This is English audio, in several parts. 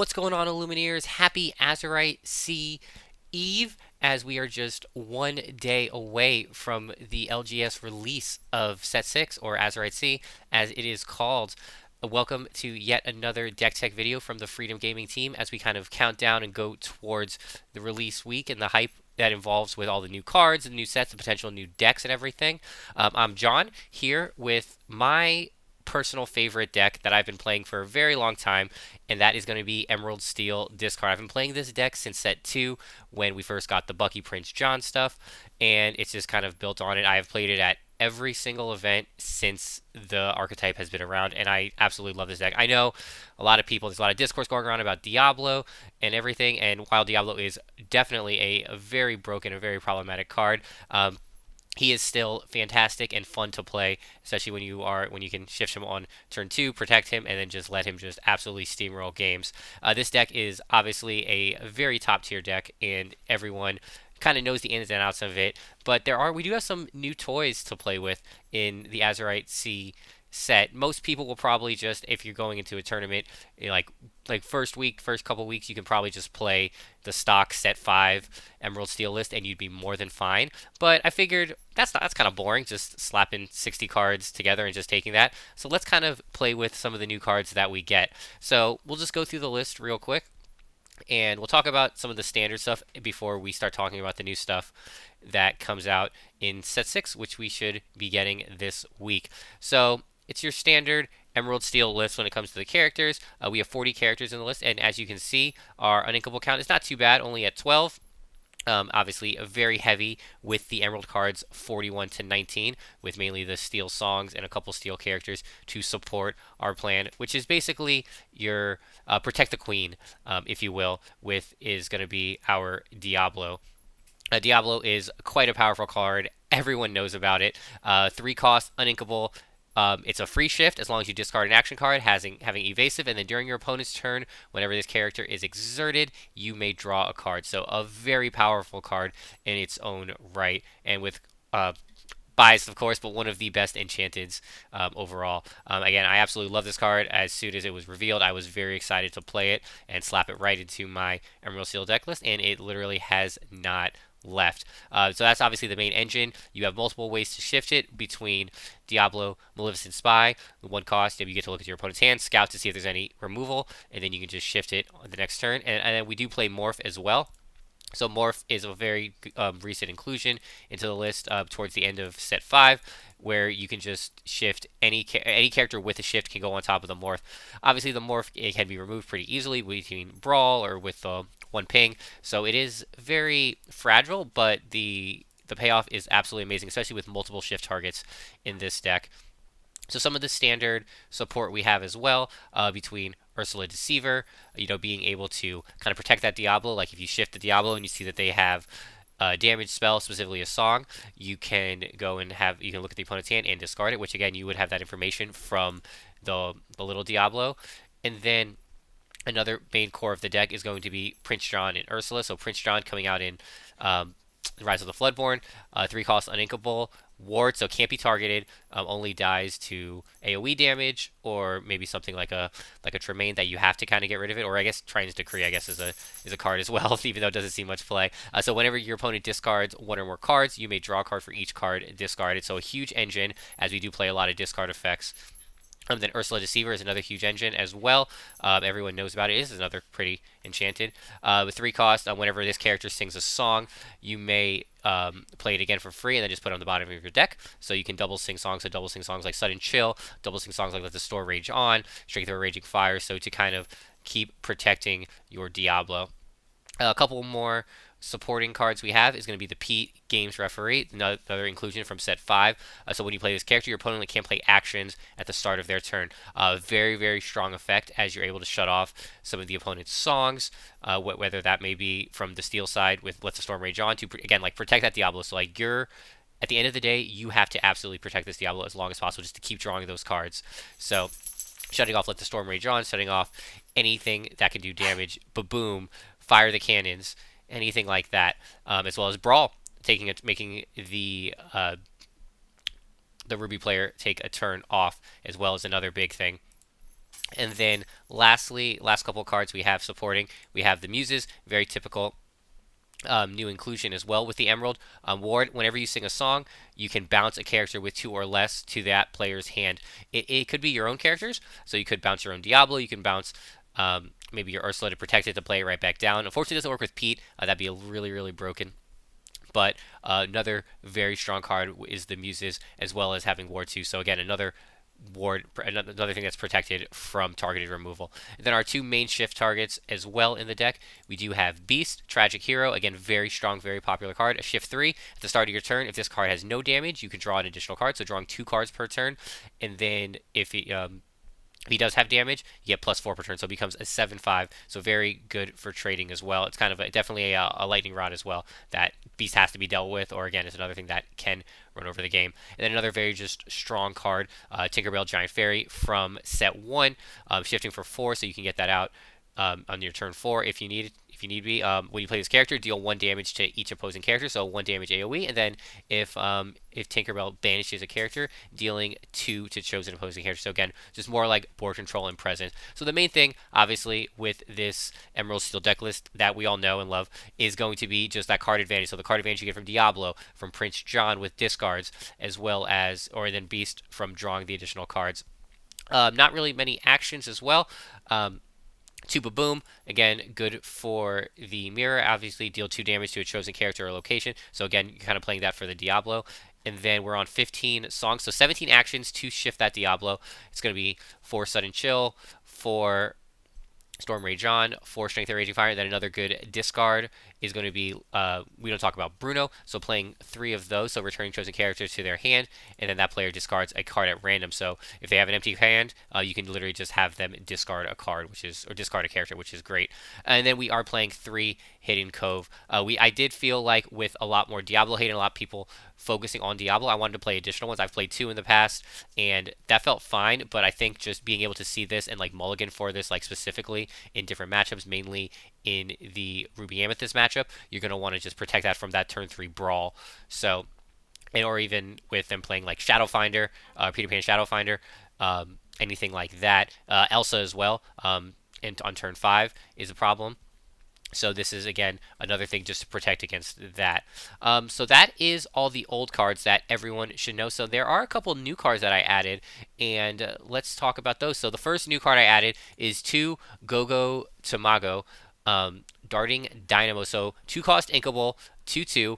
What's going on, Illumineers? Happy Azurite Sea Eve, as we are just one day away from the LGS release of Set 6, or Azurite Sea, as it is called. Welcome to yet another deck tech video from the Freedom Gaming team as we kind of count down and go towards the release week and the hype that involves with all the new cards, the new sets, the potential new decks, and everything. I'm John here with my personal favorite deck that I've been playing for a very long time, and that is going to be Emerald Steel Discard. I've been playing this deck since set 2 when we first got the Bucky Prince John stuff, and it's just kind of built on it. I have played it at every single event since the archetype has been around, and I absolutely love this deck. I know a lot of people, there's a lot of discourse going around about Diablo and everything, and while Diablo is definitely a very broken, a very problematic card, he is still fantastic and fun to play, especially when you can shift him on turn 2, protect him, and then just let him just absolutely steamroll games. This deck is obviously a very top tier deck, and everyone kind of knows the ins and outs of it. But we do have some new toys to play with in the Azurite Sea set. Most people will probably just, if you're going into a tournament, like first couple weeks, you can probably just play the stock set 5 Emerald Steel list, and you'd be more than fine. But I figured that's kind of boring, just slapping 60 cards together and just taking that. So let's kind of play with some of the new cards that we get. So we'll just go through the list real quick, and we'll talk about some of the standard stuff before we start talking about the new stuff that comes out in set 6, which we should be getting this week. So it's your standard Emerald Steel list when it comes to the characters. We have 40 characters in the list, and as you can see, our uninkable count is not too bad, only at 12. Obviously, very heavy with the Emerald cards 41 to 19, with mainly the Steel songs and a couple Steel characters to support our plan, which is basically your Protect the Queen, if you will, is going to be our Diablo. Diablo is quite a powerful card. Everyone knows about it. 3 cost, uninkable. It's a free shift as long as you discard an action card having evasive, and then during your opponent's turn, whenever this character is exerted, you may draw a card. So a very powerful card in its own right, and with biased, of course, but one of the best enchanteds overall. Again, I absolutely love this card. As soon as it was revealed, I was very excited to play it and slap it right into my Emerald Steel deck list, and it literally has not left. So that's obviously the main engine. You have multiple ways to shift it between Diablo, Maleficent Spy. The 1 cost, you get to look at your opponent's hand, scout to see if there's any removal, and then you can just shift it on the next turn. And then we do play Morph as well. So Morph is a very recent inclusion into the list towards the end of set 5, where you can just shift any character with a shift can go on top of the Morph. Obviously, the Morph, it can be removed pretty easily between Brawl or with 1 ping, so it is very fragile, but the payoff is absolutely amazing, especially with multiple shift targets in this deck. So some of the standard support we have as well between Ursula Deceiver, being able to kind of protect that Diablo. Like if you shift the Diablo and you see that they have a damage spell, specifically a song, you can go and you can look at the opponent's hand and discard it, which again, you would have that information from the little Diablo. And then another main core of the deck is going to be Prince John and Ursula. So Prince John coming out in Rise of the Floodborn, 3 cost, uninkable, ward, so can't be targeted, only dies to AoE damage, or maybe something like a Tremaine that you have to kind of get rid of it, or I guess Triton's Decree, I guess, is a card as well, even though it doesn't see much play. So whenever your opponent discards 1 or more cards, you may draw a card for each card discarded. So a huge engine, as we do play a lot of discard effects. Then Ursula Deceiver is another huge engine as well. Everyone knows about it. It is another pretty enchanted. With 3 costs, whenever this character sings a song, you may play it again for free and then just put it on the bottom of your deck. So you can double sing songs. So double sing songs like Sudden Chill, double sing songs like Let the Storm Rage On, Straight Through a Raging Fire. So to kind of keep protecting your Diablo. A couple more supporting cards we have is going to be the Pete Games Referee, another inclusion from set 5. So when you play this character, your opponent can't play actions at the start of their turn. Very, very strong effect, as you're able to shut off some of the opponent's songs, whether that may be from the Steel side with Let the Storm Rage On to, again, like protect that Diablo. So like at the end of the day, you have to absolutely protect this Diablo as long as possible just to keep drawing those cards. So shutting off Let the Storm Rage On, shutting off anything that can do damage, boom, fire the cannons, anything like that, as well as Brawl, making the Ruby player take a turn off, as well as another big thing. And then lastly, last couple cards we have supporting, we have the Muses, very typical new inclusion as well with the Emerald Ward. Whenever you sing a song, you can bounce a character with 2 or less to that player's hand. It could be your own characters, so you could bounce your own Diablo, you can bounce maybe your Ursula to protect it to play it right back down. Unfortunately, it doesn't work with Pete. That'd be really, really broken. But another very strong card is the Muses, as well as having Ward 2. So again, another ward, another thing that's protected from targeted removal. And then our 2 main shift targets as well in the deck, we do have Beast, Tragic Hero, again very strong, very popular card. A shift 3 at the start of your turn. If this card has no damage, you can draw an additional card, so drawing 2 cards per turn. And then if he does have damage, you get +4 per turn, so it becomes a 7/5. So very good for trading as well. It's kind of definitely a lightning rod as well that Beast has to be dealt with, or again, it's another thing that can run over the game. And then another very just strong card, Tinkerbell Giant Fairy from set 1, shifting for 4, so you can get that out on your turn 4 if you need it. If you need be, when you play this character, deal 1 damage to each opposing character, so 1 damage AoE, and then if Tinkerbell banishes a character, dealing 2 to chosen opposing character. So again, just more like board control and presence. So the main thing, obviously, with this Emerald Steel deck list that we all know and love is going to be just that card advantage. So the card advantage you get from Diablo, from Prince John with discards, as well as, or then Beast from drawing the additional cards. Not really many actions as well. Tuba Boom, again, good for the mirror. Obviously, deal 2 damage to a chosen character or location. So again, you're kind of playing that for the Diablo. And then we're on 15 songs, so 17 actions to shift that Diablo. It's going to be 4 Sudden Chill, 4 Storm Rage On, 4 Strength of Raging Fire, and then another good discard is going to be, we don't talk about Bruno, so playing 3 of those, so returning chosen characters to their hand, and then that player discards a card at random. So if they have an empty hand, you can literally just have them discard a card, or discard a character, which is great. And then we are playing 3 Hidden Cove. I did feel like with a lot more Diablo hate and a lot of people focusing on Diablo, I wanted to play additional ones. I've played 2 in the past, and that felt fine, but I think just being able to see this and like mulligan for this, like specifically in different matchups, mainly in the Ruby Amethyst matchup, you're going to want to just protect that from that turn 3 brawl. So, and or even with them playing like Shadowfinder, Peter Pan Shadowfinder, anything like that. Elsa as well, and on turn 5 is a problem. So this is, again, another thing just to protect against that. So that is all the old cards that everyone should know. So there are a couple new cards that I added, and let's talk about those. So the first new card I added is 2 Gogo Tamago, Darting Dynamo. So 2 cost Inkable, 2/2.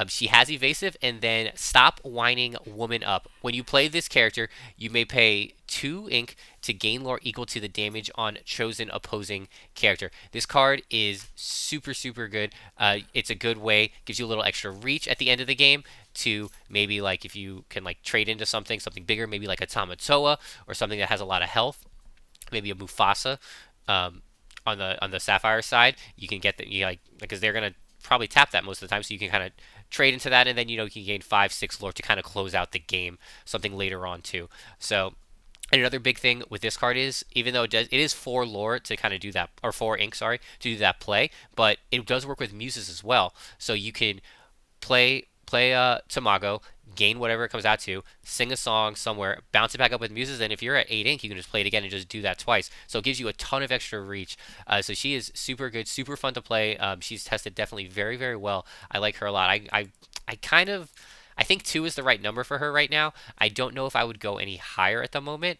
She has evasive, and then Stop Whining Woman Up. When you play this character, you may pay 2 ink to gain lore equal to the damage on chosen opposing character. This card is super, super good. It's a good way, gives you a little extra reach at the end of the game to maybe like if you can like trade into something bigger, maybe like a Tamatoa or something that has a lot of health, maybe a Mufasa. On the Sapphire side, you can get like because they're gonna probably tap that most of the time, so you can kind of trade into that, and then you can gain 5-6 lore to kind of close out the game, something later on too. So, and another big thing with this card is, even though it is 4 lore to kind of do that, or 4 ink, sorry, to do that play, but it does work with muses as well. So you can play Tamago, gain whatever it comes out to, sing a song somewhere, bounce it back up with muses, and if you're at 8 ink, you can just play it again and just do that twice. So it gives you a ton of extra reach. So she is super good, super fun to play. She's tested definitely very, very well. I like her a lot. I think 2 is the right number for her right now. I don't know if I would go any higher at the moment,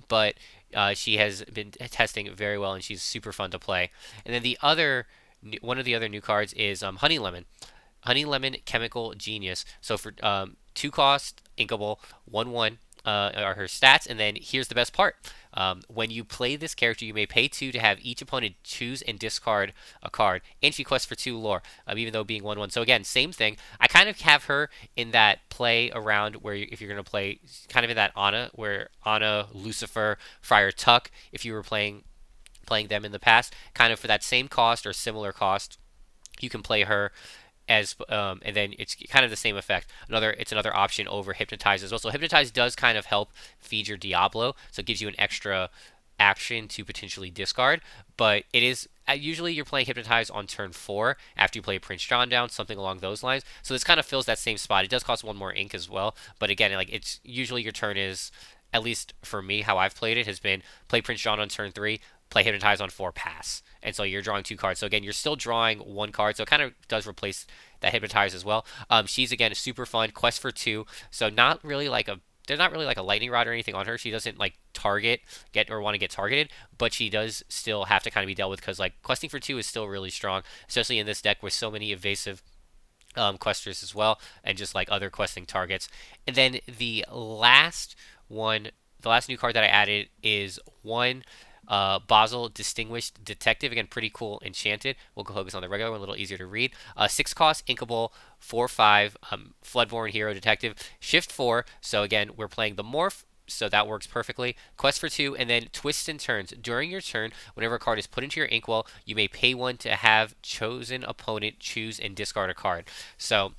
but she has been testing very well, and she's super fun to play. And then one of the other new cards is Honey Lemon. Honey Lemon Chemical Genius. So for 2 cost, Inkable, 1/1 are her stats, and then here's the best part. When you play this character, you may pay 2 to have each opponent choose and discard a card, and she quests for 2 lore, even though being 1/1. So again, same thing. I kind of have her in that play around where if you're going to play, kind of in that Anna, where Anna, Lucifer, Friar Tuck, if you were playing them in the past, kind of for that same cost or similar cost, you can play her as and then it's kind of the same effect. It's another option over Hypnotize as well. So Hypnotize does kind of help feed your Diablo, so it gives you an extra action to potentially discard. But it is usually you're playing Hypnotize on turn 4 after you play Prince John down, something along those lines. So this kind of fills that same spot. It does cost 1 more ink as well, but again, like it's usually your turn is at least for me, how I've played it has been play Prince John on turn 3, play Hypnotize on 4, pass. And so you're drawing 2 cards. So again, you're still drawing 1 card. So it kind of does replace that Hypnotize as well. She's again super fun. Quest for 2. So not really like a there's not really like a lightning rod or anything on her. She doesn't like target get or want to get targeted, but she does still have to kind of be dealt with because like questing for 2 is still really strong, especially in this deck with so many evasive questers as well, and just like other questing targets. And then one, the last new card that I added is one Basel Distinguished Detective. Again, pretty cool enchanted. We'll go focus on the regular one, a little easier to read. 6 cost, inkable, 4/5, Floodborn Hero Detective. Shift 4, so again, we're playing the Morph, so that works perfectly. Quest for 2, and then twists and turns. During your turn, whenever a card is put into your inkwell, you may pay 1 to have chosen opponent choose and discard a card. So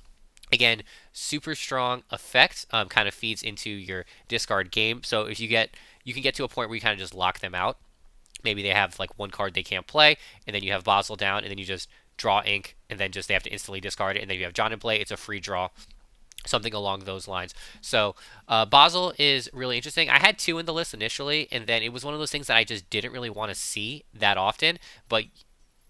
again, super strong effect. Kind of feeds into your discard game. So if you can get to a point where you kind of just lock them out. Maybe they have like 1 card they can't play, and then you have Basel down, and then you just draw ink, and then just they have to instantly discard it, and then you have John in play. It's a free draw, something along those lines. So Basel is really interesting. I had 2 in the list initially, and then it was one of those things that I just didn't really want to see that often, but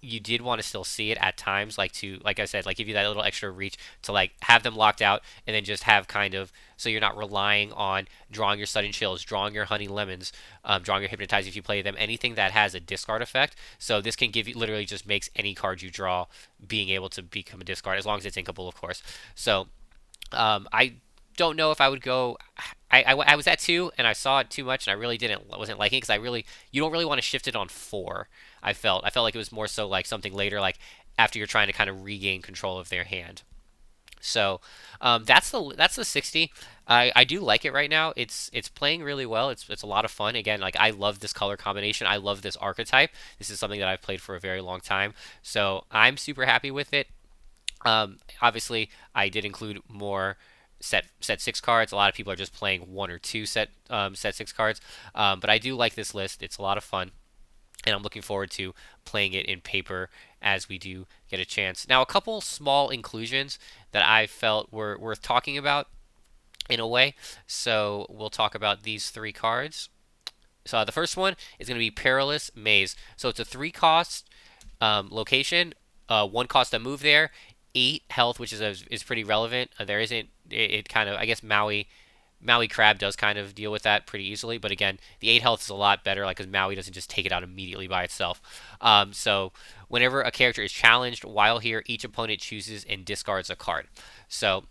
you did want to still see it at times, like I said, like give you that little extra reach to like have them locked out, and then just have kind of so you're not relying on drawing your sudden chills, drawing your honey lemons, drawing your hypnotize if you play them, anything that has a discard effect. So this can give you literally just makes any card you draw being able to become a discard as long as it's inkable, of course. So I don't know if I would go. I was at 2 and I saw it too much and I really wasn't liking it because you don't really want to shift it on 4. I felt like it was more so like something later, like after you're trying to kind of regain control of their hand. So that's the 60. I do like it right now. It's playing really well. It's a lot of fun. Again, like I love this color combination. I love this archetype. This is something that I've played for a very long time. So I'm super happy with it. Obviously, I did include more set 6 cards. A lot of people are just playing 1 or 2 set 6 cards, but I do like this list. It's a lot of fun, and I'm looking forward to playing it in paper as we do get a chance. Now, a couple small inclusions that I felt were worth talking about in a way. So we'll talk about these 3 cards. So the first one is going to be Perilous Maze. So it's a 3 cost location, 1 cost to move there, 8 health, which is pretty relevant. There isn't it kind of I guess Maui Crab does kind of deal with that pretty easily, but again, the 8 health is a lot better, like because Maui doesn't just take it out immediately by itself. So whenever a character is challenged while here, each opponent chooses and discards a card. So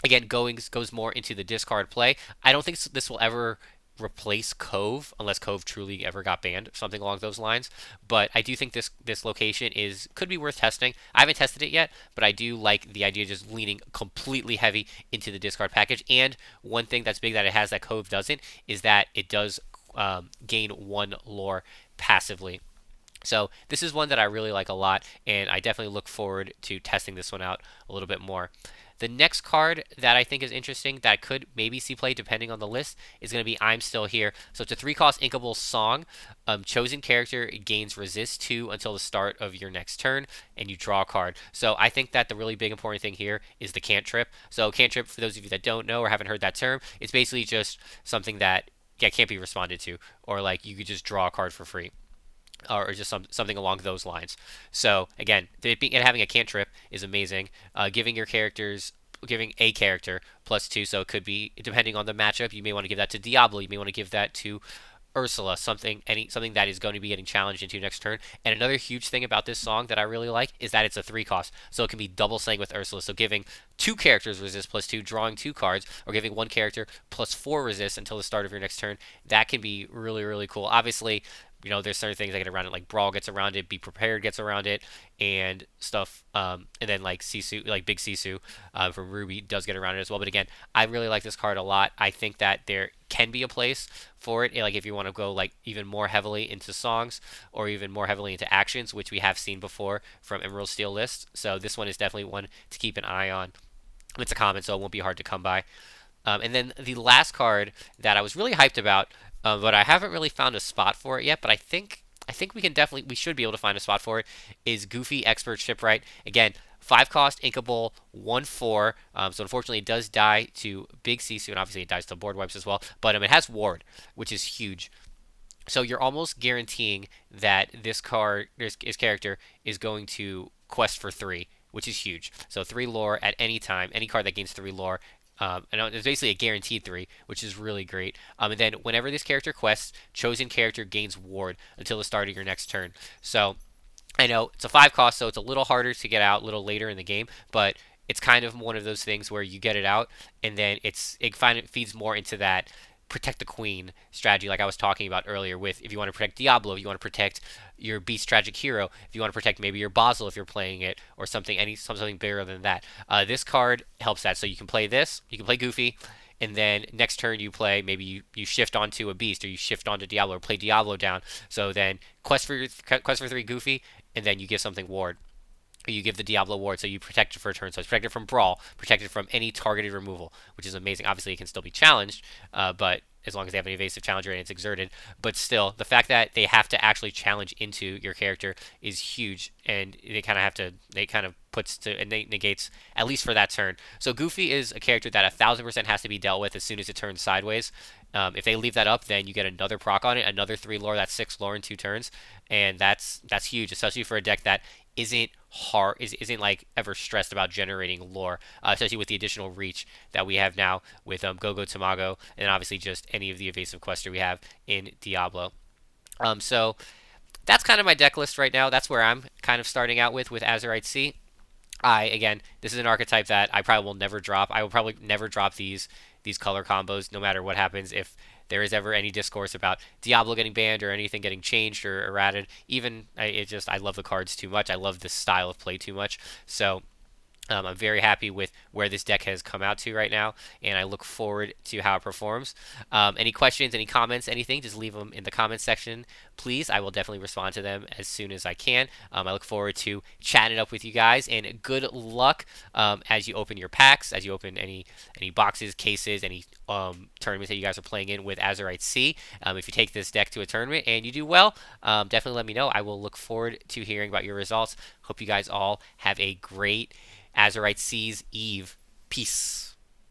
again, goes more into the discard play. I don't think this will ever replace Cove unless Cove truly ever got banned, something along those lines. But I do think this location could be worth testing. I haven't tested it yet, but I do like the idea of just leaning completely heavy into the discard package. And one thing that's big that it has that Cove doesn't is that it does gain 1 lore passively. So this is one that I really like a lot, and I definitely look forward to testing this one out a little bit more. The next card that I think is interesting that could maybe see play depending on the list is going to be I'm Still Here. So it's a 3 cost inkable song. Chosen character gains resist 2 until the start of your next turn, and you draw a card. So I think that the really big important thing here is the cantrip. So cantrip, for those of you that don't know or haven't heard that term, it's basically just something that can't be responded to, or like you could just draw a card for free, or just something along those lines. So again, having a cantrip is amazing. Giving a character +2, so it could be depending on the matchup. You may want to give that to Diablo. You may want to give that to Ursula, something that is going to be getting challenged into next turn. And another huge thing about this song that I really like is that it's a 3 cost, so it can be double saying with Ursula. So giving 2 characters resist +2, drawing 2 cards, or giving 1 character +4 resist until the start of your next turn. That can be really, really cool. Obviously, there's certain things that get around it, like Brawl gets around it, Be Prepared gets around it, and stuff. And then like Sisu, like Big Sisu from Ruby does get around it as well. But again, I really like this card a lot. I think that there can be a place for it, like if you want to go like even more heavily into songs or even more heavily into actions, which we have seen before from Emerald Steel lists. So this one is definitely one to keep an eye on. It's a common, so it won't be hard to come by. And then the last card that I was really hyped about, but I haven't really found a spot for it yet. But I think we should be able to find a spot for it. Is Goofy Expert Shipwright. Again, 5 cost, inkable, 1 4. So unfortunately, it does die to Big C soon. Obviously, it dies to board wipes as well. But it has ward, which is huge. So you're almost guaranteeing that this character, is going to quest for 3, which is huge. So 3 lore at any time, any card that gains 3 lore. And it's basically a guaranteed 3, which is really great. And then whenever this character quests, chosen character gains ward until the start of your next turn. So I know it's a 5 cost, so it's a little harder to get out a little later in the game, but it's kind of one of those things where you get it out, and then it feeds more into that protect the queen strategy, like I was talking about earlier. With if you want to protect Diablo, if you want to protect your beast tragic hero, if you want to protect maybe your Basel if you're playing it, or something bigger than that. This card helps that. So you can play this, you can play Goofy, and then next turn you play, maybe you shift onto a beast, or you shift onto Diablo, or play Diablo down. So then quest for 3 Goofy, and then you give something ward. You give the Diablo ward, so you protect it for a turn. So it's protected from brawl, protected from any targeted removal, which is amazing. Obviously, it can still be challenged, but as long as they have an evasive challenger and it's exerted. But still, the fact that they have to actually challenge into your character is huge, and they kind of have to. They kind of puts to and they negates at least for that turn. So Goofy is a character that 1,000% has to be dealt with as soon as it turns sideways. If they leave that up, then you get another proc on it, another 3 lore. That's 6 lore in 2 turns, and that's huge, especially for a deck that isn't like ever stressed about generating lore, especially with the additional reach that we have now with Gogo Tamago, and obviously just any of the evasive quester we have in Diablo. So that's kind of my deck list right now. That's where I'm kind of starting out with Azurite Sea. Again, this is an archetype that I probably will never drop. I will probably never drop these color combos, no matter what happens. If there is ever any discourse about Diablo getting banned or anything getting changed or added, even I love the cards too much. I love this style of play too much. So I'm very happy with where this deck has come out to right now, and I look forward to how it performs. Any questions, any comments, anything, just leave them in the comments section, please. I will definitely respond to them as soon as I can. I look forward to chatting it up with you guys, and good luck as you open your packs, as you open any boxes, cases, any tournaments that you guys are playing in with Azurite Sea. If you take this deck to a tournament and you do well, definitely let me know. I will look forward to hearing about your results. Hope you guys all have a great Azurite Sea's Eve. Peace.